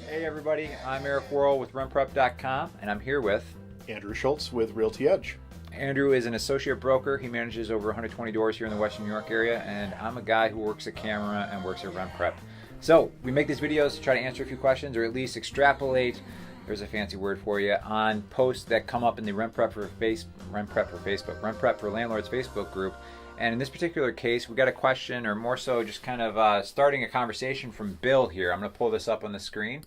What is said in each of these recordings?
Hey everybody, I'm Eric Worrell with RentPrep.com, and I'm here with Andrew Schultz with Realty Edge. Andrew is an associate broker. He manages over 120 doors here in the Western New York area, and I'm a guy who works at camera and works at RentPrep. So we make these videos to try to answer a few questions, or at least extrapolate, there's a fancy word for you, on posts that come up in the RentPrep for Landlords Facebook group. And in this particular case, we got a question, or more so just kind of starting a conversation from Bill here. I'm going to pull this up on the screen.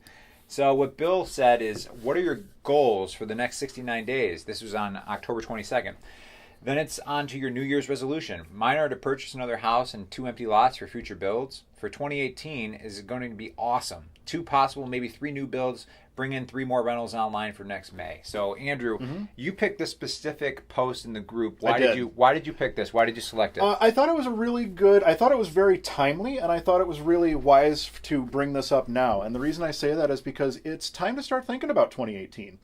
So what Bill said is, what are your goals for the next 69 days? This was on October 22nd. Then it's on to your New Year's resolution. Mine are to purchase another house and 2 empty lots for future builds. For 2018 is going to be awesome. 2 possible, maybe 3 new builds. Bring in 3 more rentals online for next May. So Andrew, you picked this specific post in the group. Why did you pick this? Why did you select it? I thought it was I thought it was very timely, and I thought it was really wise to bring this up now. And the reason I say that is because it's time to start thinking about 2018.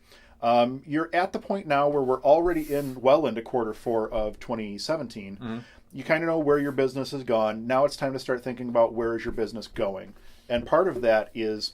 You're at the point now where we're already well into quarter 4 of 2017. You kind of know where your business has gone. Now it's time to start thinking about where is your business going. And part of that is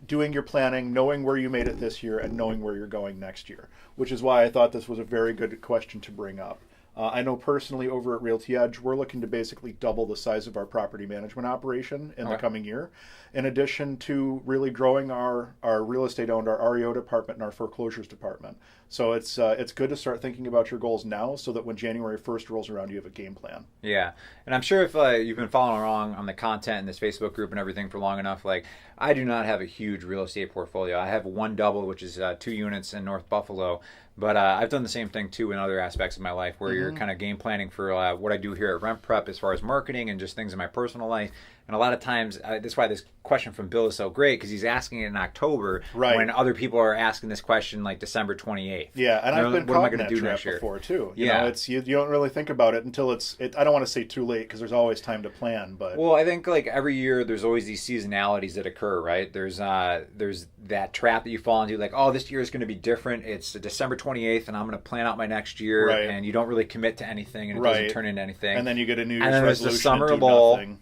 doing your planning, knowing where you made it this year, and knowing where you're going next year, which is why I thought this was a very good question to bring up. I know personally over at Realty Edge, we're looking to basically double the size of our property management operation in the coming year, in addition to really growing our real estate owned, our REO department and our foreclosures department. So it's good to start thinking about your goals now so that when January 1st rolls around, you have a game plan. Yeah. And I'm sure if you've been following along on the content in this Facebook group and everything for long enough, like, I do not have a huge real estate portfolio. I have 1 double, which is 2 units in North Buffalo. But I've done the same thing, too, in other aspects of my life where you're kind of game planning for what I do here at RentPrep as far as marketing and just things in my personal life. And a lot of times, that's why this question from Bill is so great, because he's asking it in October when other people are asking this question like December 28th. Yeah, and I've been caught in that trap next year before, too. You know, you don't really think about it until I don't want to say too late, because there's always time to plan. But well, I think like every year there's always these seasonalities that occur, right? There's that trap that you fall into, like, oh, this year is going to be different. It's December 28th, and I'm going to plan out my next year, and you don't really commit to anything, and it doesn't turn into anything. And then you get a New Year's resolution.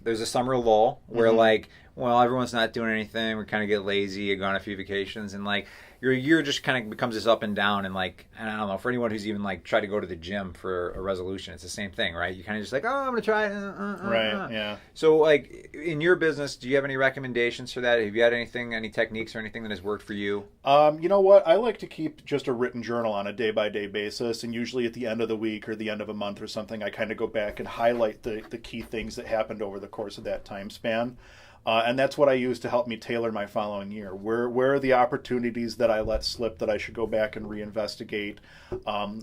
There's the summer lull where like, well, everyone's not doing anything. We kind of get lazy, go on a few vacations, and like your year just kind of becomes this up and down. And like, and I don't know, for anyone who's even like tried to go to the gym for a resolution, it's the same thing, right? You kind of just like, oh, I'm gonna try it. Yeah. So like in your business, do you have any recommendations for that? Have you had any techniques or anything that has worked for you? You know what? I like to keep just a written journal on a day-by-day basis, and usually at the end of the week or the end of a month or something, I kind of go back and highlight the key things that happened over the course of that time span. And that's what I use to help me tailor my following year. Where are the opportunities that I let slip that I should go back and reinvestigate?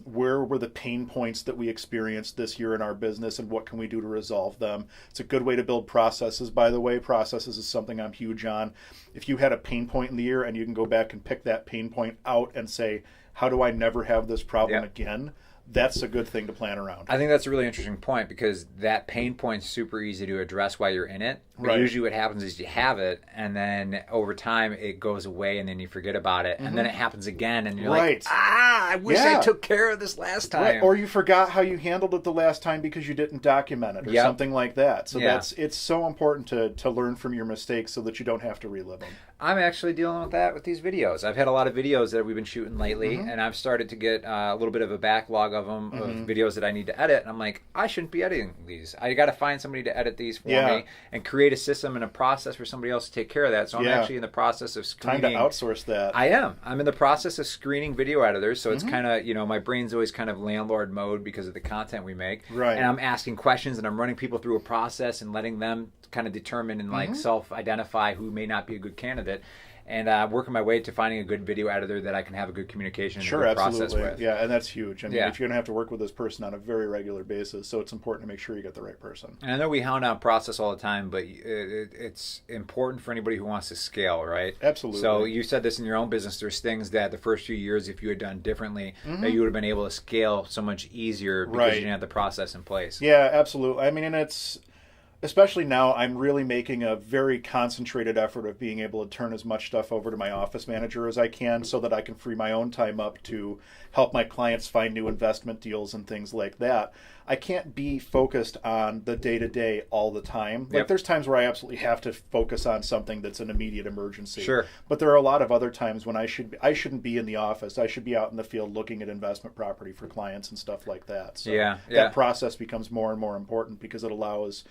Where were the pain points that we experienced this year in our business, and what can we do to resolve them? It's a good way to build processes, by the way. Processes is something I'm huge on. If you had a pain point in the year and you can go back and pick that pain point out and say, how do I never have this problem again? That's a good thing to plan around. I think that's a really interesting point, because that pain point's super easy to address while you're in it. But usually what happens is you have it, and then over time it goes away, and then you forget about it, and then it happens again, and you're like, I wish I took care of this last time. Or you forgot how you handled it the last time because you didn't document it or something like that. So it's so important to learn from your mistakes so that you don't have to relive them. I'm actually dealing with that with these videos. I've had a lot of videos that we've been shooting lately, and I've started to get a little bit of a backlog of them, of videos that I need to edit. And I'm like, I shouldn't be editing these. I got to find somebody to edit these for me and create a system and a process for somebody else to take care of that. So I'm actually in the process of screening. Time to outsource that. I am. I'm in the process of screening video editors. So it's kind of, my brain's always kind of landlord mode because of the content we make. Right. And I'm asking questions, and I'm running people through a process and letting them kind of determine and like self-identify who may not be a good candidate. And working my way to finding a good video editor that I can have a good communication and a good process with. Yeah, and that's huge. I mean, if you're going to have to work with this person on a very regular basis, so it's important to make sure you get the right person. And I know we hound on process all the time, but it's important for anybody who wants to scale, right? Absolutely. So you said this in your own business. There's things that the first few years, if you had done differently, that you would have been able to scale so much easier because you didn't have the process in place. Yeah, absolutely. I mean, and especially now, I'm really making a very concentrated effort of being able to turn as much stuff over to my office manager as I can so that I can free my own time up to help my clients find new investment deals and things like that. I can't be focused on the day-to-day all the time. Like Yep. there's times where I absolutely have to focus on something that's an immediate emergency. Sure. But there are a lot of other times when I shouldn't be in the office. I should be out in the field looking at investment property for clients and stuff like that. So Yeah. that process becomes more and more important because it allows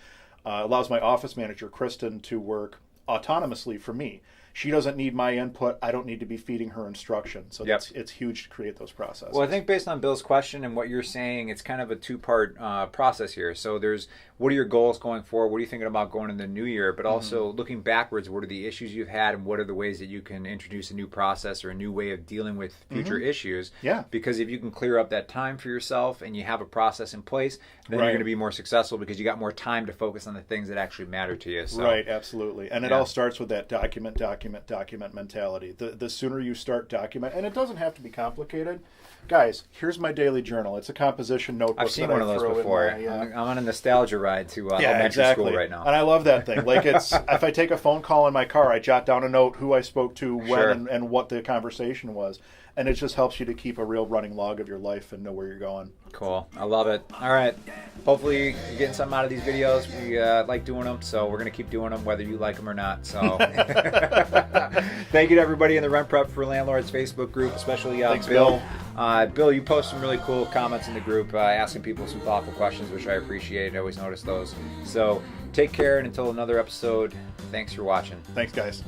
my office manager, Kristen, to work autonomously for me. She doesn't need my input. I don't need to be feeding her instruction. So Yep. it's huge to create those processes. Well, I think based on Bill's question and what you're saying, it's kind of a two-part process here. So there's what are your goals going forward? What are you thinking about going in the new year? But also looking backwards, what are the issues you've had and what are the ways that you can introduce a new process or a new way of dealing with future issues? Yeah. Because if you can clear up that time for yourself and you have a process in place, then Right. you're going to be more successful because you got more time to focus on the things that actually matter to you. So, Right, absolutely. And it Yeah. all starts with that document mentality. The sooner you start document, and it doesn't have to be complicated. Guys, here's my daily journal. It's a composition notebook. I've seen that one I of those throw in before. my, I'm on a nostalgia ride to yeah, elementary exactly. school right now. And I love that thing. Like it's if I take a phone call in my car, I jot down a note who I spoke to, when, Sure. and what the conversation was. And it just helps you to keep a real running log of your life and know where you're going. Cool. I love it. All right. Hopefully you're getting something out of these videos. We like doing them, so we're going to keep doing them whether you like them or not. So thank you to everybody in the Rent Prep for Landlords Facebook group, especially Thanks, Bill. Bill, you post some really cool comments in the group asking people some thoughtful questions, which I appreciate. I always notice those. So take care, and until another episode, thanks for watching. Thanks, guys.